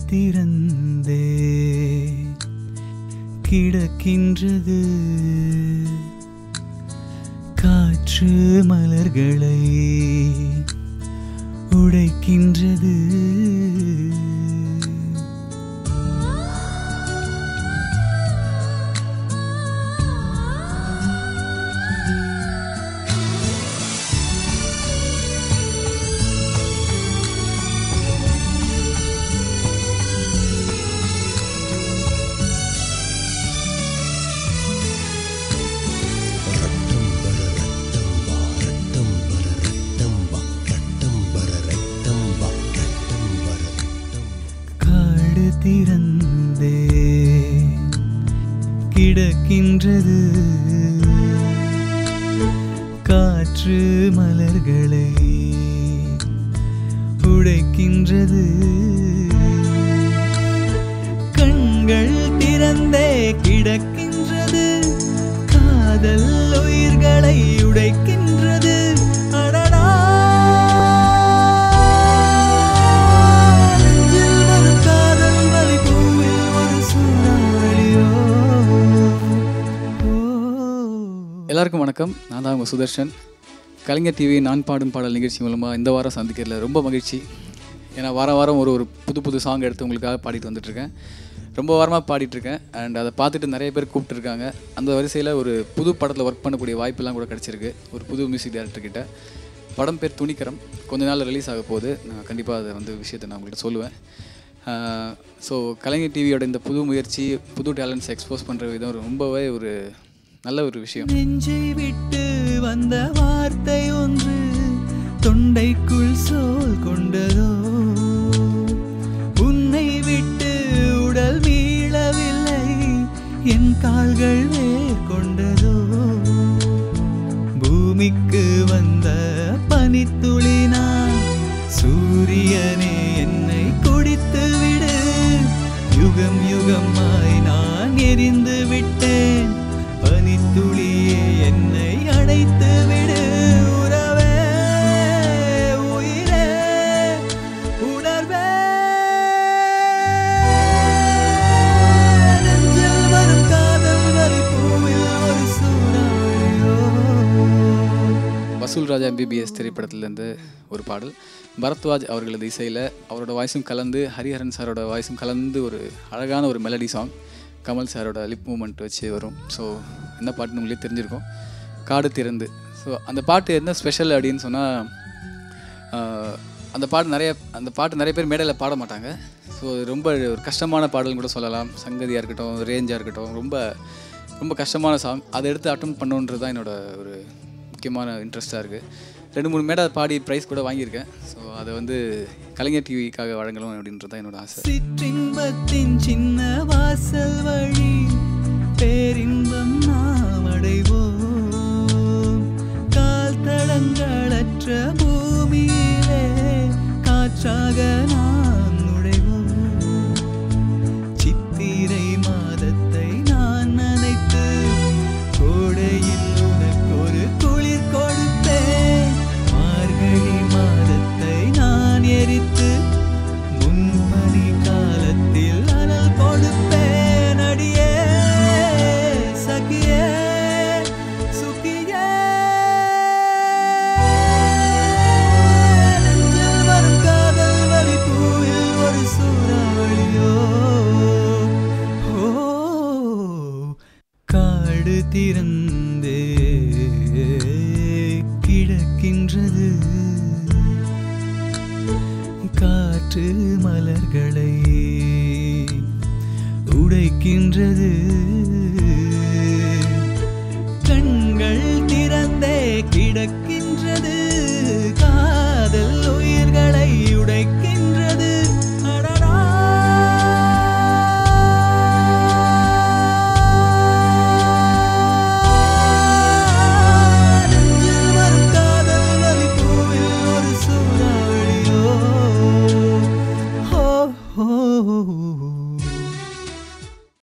திறந்தே கிடக்கின்றது காற்று மலர்களை உடைக்கின்றது. திறந்தே கிடக்கின்றது காற்று மலர்களை உடைக்கின்றது. கண்கள் திறந்தே கிடக்கின்றது காதல் உயிர்களை உடைக்கின்றது. எல்லாருக்கும் வணக்கம். நான் தான் உங்கள் சுதர்ஷன். கலைஞர் டிவி நான் பாடும் பாடல் நிகழ்ச்சி மூலமாக இந்த வாரம் சந்திக்கிறதுல ரொம்ப மகிழ்ச்சி. ஏன்னா வாரம் ஒரு புது சாங் எடுத்து உங்களுக்காக பாடிட்டு வந்துட்டுருக்கேன். ரொம்ப வாரமாக பாடிட்டுருக்கேன். அண்ட் அதை பார்த்துட்டு நிறைய பேர் கூப்பிட்டுருக்காங்க. அந்த வரிசையில் ஒரு புது படத்தில் ஒர்க் பண்ணக்கூடிய வாய்ப்பெல்லாம் கூட கிடச்சிருக்கு ஒரு புது மியூசிக் டைரக்டர்கிட்ட. படம் பேர் துணிக்கரம். கொஞ்ச நாள் ரிலீஸ் ஆக போகுது. நான் கண்டிப்பாக அதை விஷயத்தை நான் உங்கள்கிட்ட சொல்லுவேன். ஸோ கலைஞர் டிவியோட இந்த புது முயற்சி, புது டேலண்ட்ஸ் எக்ஸ்போஸ் பண்ணுற விதம் ரொம்பவே ஒரு நல்ல ஒரு விஷயம். நெஞ்சை விட்டு வந்த வார்த்தை ஒன்று தொண்டைக்குள் சோல் கொண்டதோ, உன்னை விட்டு உடல் மீளவில்லை என் கால்கள் வேர் கொண்டதோ, பூமிக்கு வந்த பனித்துளி நான் சூரியனே என்னை குடித்து விடு, யுகம் யுகமாய் நான் எரிந்து விட்டேன் பனித்துளியே என்னை அடைத்து விடு, உறவே உயிரே உணர்வே நெஞ்சில் வரும் காதல் வலி பூவில் ஒரு சூறாவளியோ. வசூல் ராஜா MBBS திரைப்படத்திலேருந்து ஒரு பாடல். பரத்வாஜ் அவர்களது இசையில் அவரோட வாய்ஸும் கலந்து, ஹரிஹரன் சாரோட வாய்ஸும் கலந்து ஒரு அழகான ஒரு மெலடி சாங். கமல் சாரோட லிப் மூமெண்ட் வச்சு வரும். ஸோ என்ன பாட்டுன்னு உங்களே தெரிஞ்சிருக்கும், காடு திறந்து. ஸோ அந்த பாட்டு என்ன ஸ்பெஷல் அப்படின்னு சொன்னால், அந்த பாட்டு நிறைய பேர் மேடையில் பாட மாட்டாங்க. ஸோ ரொம்ப ஒரு கஷ்டமான பாடல்னு கூட சொல்லலாம். சங்கதியாக இருக்கட்டும், ரேஞ்சாக இருக்கட்டும், ரொம்ப ரொம்ப கஷ்டமான சாங். அதை எடுத்து அட்டன் பண்ணணுன்றது தான் என்னோட ஒரு முக்கியமான இன்ட்ரெஸ்ட்டாக இருக்குது. 2-3 மேடை பாடி ப்ரைஸ் கூட வாங்கியிருக்கேன். ஸோ அதை கலைஞர் டிவிக்காக வழங்கணும் அப்படின்றது தான் என்னோட ஆசை. சிற்றின்பத்தின் சின்ன வாசல் வழி பேரின்பம் நாம் அடைவோம், கால் தடங்களற்ற பூமியிலே காற்றாக நாம் நுழைவோம், சித்திரை மாதத்தை நான் நினைத்து கோடையில் உனக்கு ஒரு குளிர் கொடுத்தேன், மார்கழி மாதத்தை நான் எரித்து முன்பனி காலத்தில் அனல் கொடுப்பேன், அடியே சகியே சுகியே நெஞ்சில் வரும் காதல் வலி பூவில் ஒரு சூறாவளியோ. காடு திறந்தே கிடக்கின்றது காற்று மலர்களை உடைக்கின்றது, கண்கள் திறந்தே கிடக்கின்றது